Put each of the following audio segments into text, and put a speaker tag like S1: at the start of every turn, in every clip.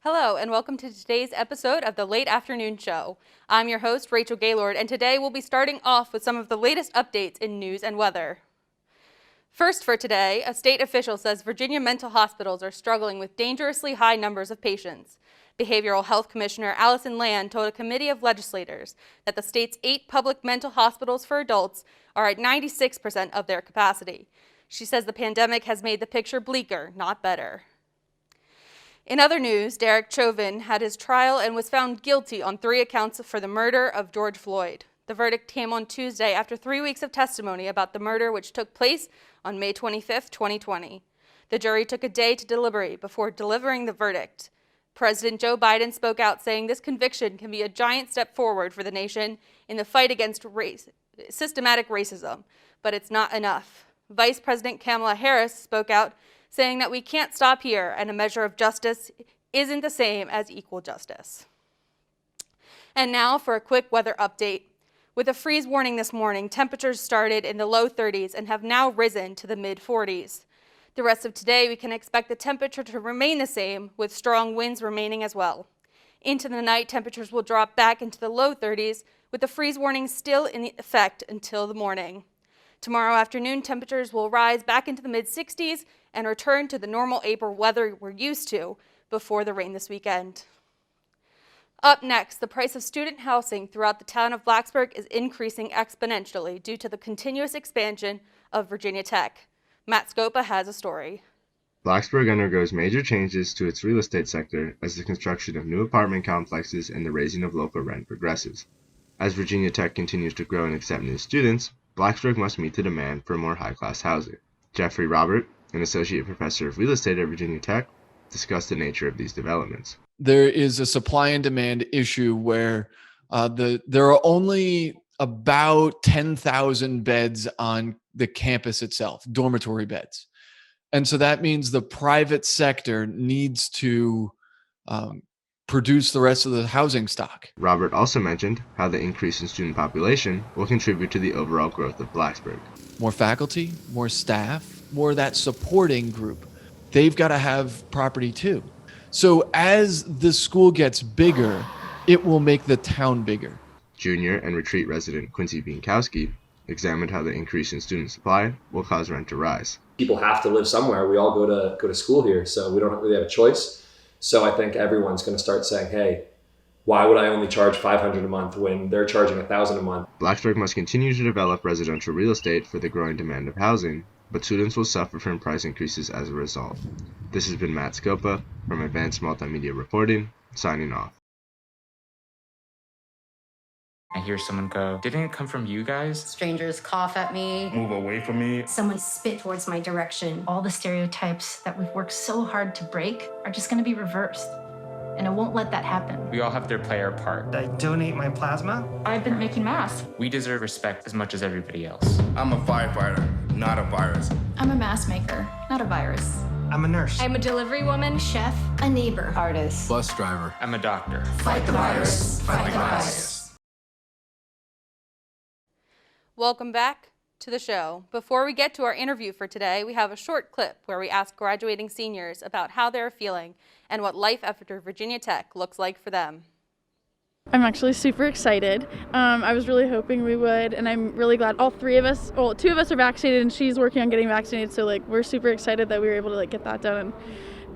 S1: Hello, and welcome to today's episode of the Late Afternoon Show. I'm your host, Rachel Gaylord, and today we'll be starting off with some of the latest updates in news and weather. First for today, a state official says Virginia mental hospitals are struggling with dangerously high numbers of patients. Behavioral Health Commissioner Allison Land told a committee of legislators that the state's 8 public mental hospitals for adults are at 96% of their capacity. She says the pandemic has made the picture bleaker, not better. In other news, Derek Chauvin had his trial and was found guilty on 3 accounts for the murder of George Floyd. The verdict came on Tuesday after 3 weeks of testimony about the murder, which took place on May 25, 2020. The jury took a day to deliberate before delivering the verdict. President Joe Biden spoke out saying this conviction can be a giant step forward for the nation in the fight against systematic racism, but it's not enough. Vice President Kamala Harris spoke out saying that we can't stop here and a measure of justice isn't the same as equal justice. And now for a quick weather update. With a freeze warning this morning, temperatures started in the low 30s and have now risen to the mid 40s. The rest of today, we can expect the temperature to remain the same, with strong winds remaining as well. Into the night, temperatures will drop back into the low 30s, with the freeze warning still in effect until the morning. Tomorrow afternoon, temperatures will rise back into the mid 60s and return to the normal April weather we're used to before the rain this weekend. Up next, the price of student housing throughout the town of Blacksburg is increasing exponentially due to the continuous expansion of Virginia Tech. Matt Scopa has a story.
S2: Blacksburg undergoes major changes to its real estate sector as the construction of new apartment complexes and the raising of local rent progresses. As Virginia Tech continues to grow and accept new students, Blacksburg must meet the demand for more high-class housing. Jeffrey Robert, an associate professor of real estate at Virginia Tech, discussed the nature of these developments.
S3: There is a supply and demand issue where there are only about 10,000 beds on the campus itself, dormitory beds. And so that means the private sector needs to produce the rest of the housing stock.
S2: Robert also mentioned how the increase in student population will contribute to the overall growth of Blacksburg.
S3: More faculty, more staff, more that supporting group. They've got to have property too. So as the school gets bigger, it will make the town bigger.
S2: Junior and retreat resident Quincy Bienkowski examined how the increase in student supply will cause rent to rise.
S4: People have to live somewhere. We all go to school here, so we don't really have a choice. So I think everyone's going to start saying, hey, why would I only charge $500 a month when they're charging $1,000 a month?
S2: Blacksburg must continue to develop residential real estate for the growing demand of housing, but students will suffer from price increases as a result. This has been Matt Scopa from Advanced Multimedia Reporting, signing off.
S5: I hear someone go, "Didn't it come from you guys?"
S6: Strangers cough at me.
S7: Move away from me.
S6: Someone spit towards my direction. All the stereotypes that we've worked so hard to break are just going to be reversed. And I won't let that happen.
S5: We all have to play our part.
S8: I donate my plasma.
S6: I've been making masks.
S5: We deserve respect as much as everybody else.
S7: I'm a firefighter, not a virus.
S6: I'm a mask maker, not a virus.
S8: I'm a nurse.
S6: I'm a delivery woman, chef, a neighbor, artist.
S7: Bus driver.
S5: I'm a doctor.
S6: Fight the virus. Fight the virus.
S1: Welcome back to the show. Before we get to our interview for today, we have a short clip where we ask graduating seniors about how they're feeling and what life after Virginia Tech looks like for them.
S9: I'm actually super excited. I was really hoping we would, and I'm really glad all 3 of us, well, 2 of us are vaccinated and she's working on getting vaccinated, so we're super excited that we were able to get that done and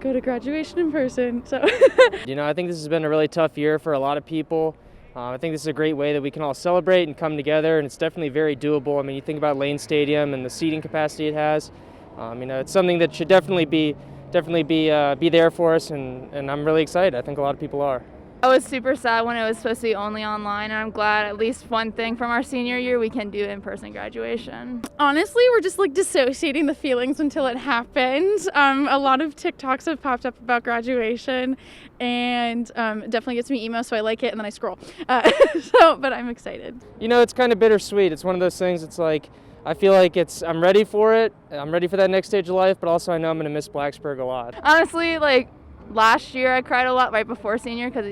S9: go to graduation in person. So
S10: I think this has been a really tough year for a lot of people. I think this is a great way that we can all celebrate and come together, and it's definitely very doable. I mean, you think about Lane Stadium and the seating capacity it has. It's something that should definitely be there for us, and I'm really excited. I think a lot of people are.
S11: I was super sad when it was supposed to be only online, and I'm glad at least one thing from our senior year, we can do in-person graduation.
S9: honestly, we're just dissociating the feelings until it happens. A lot of TikToks have popped up about graduation, and definitely gets me emo, so I like it, and then I scroll. But I'm excited.
S10: It's kind of bittersweet. It's one of those things, it's like, I feel like I'm ready for it. I'm ready for that next stage of life, but also I know I'm going to miss Blacksburg a lot.
S11: Honestly, last year I cried a lot right before senior because,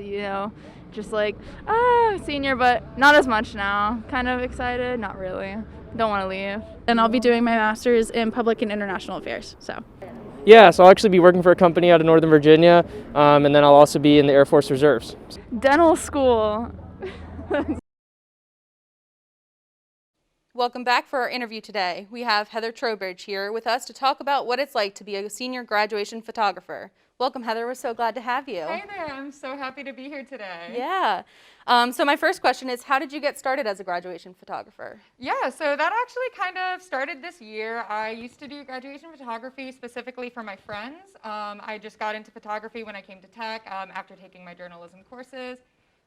S11: just senior, but not as much now. Kind of excited, not really. Don't want to leave.
S9: And I'll be doing my master's in public and international affairs, so.
S10: Yeah, so I'll actually be working for a company out of Northern Virginia, and then I'll also be in the Air Force Reserves.
S11: Dental school.
S1: Welcome back for our interview today. We have Heather Trowbridge here with us to talk about what it's like to be a senior graduation photographer. Welcome, Heather. We're so glad to have you.
S12: Hi there. I'm so happy to be here today.
S1: Yeah. So my first question is, how did you get started as a graduation photographer?
S12: Yeah, so that actually kind of started this year. I used to do graduation photography specifically for my friends. I just got into photography when I came to Tech after taking my journalism courses.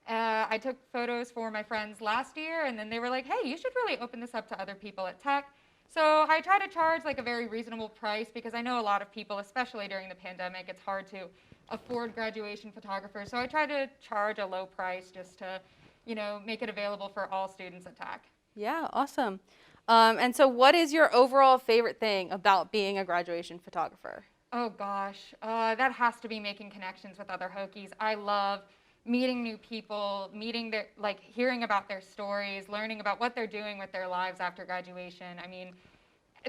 S12: I took photos for my friends last year, and then they were like, hey, you should really open this up to other people at Tech. So I try to charge like a very reasonable price because I know a lot of people, especially during the pandemic, it's hard to afford graduation photographers. So I try to charge a low price just to, you know, make it available for all students at Tech.
S1: Yeah, awesome. And so what is your overall favorite thing about being a graduation photographer?
S12: Oh gosh, that has to be making connections with other Hokies. I love meeting new people, hearing about their stories, learning about what they're doing with their lives after graduation. I mean,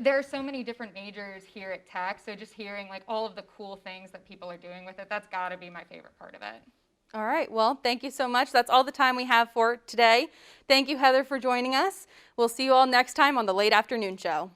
S12: there are so many different majors here at Tech, so just hearing like all of the cool things that people are doing with it, that's gotta be my favorite part of it.
S1: All right, well, thank you so much. That's all the time we have for today. Thank you, Heather, for joining us. We'll see you all next time on the Late Afternoon Show.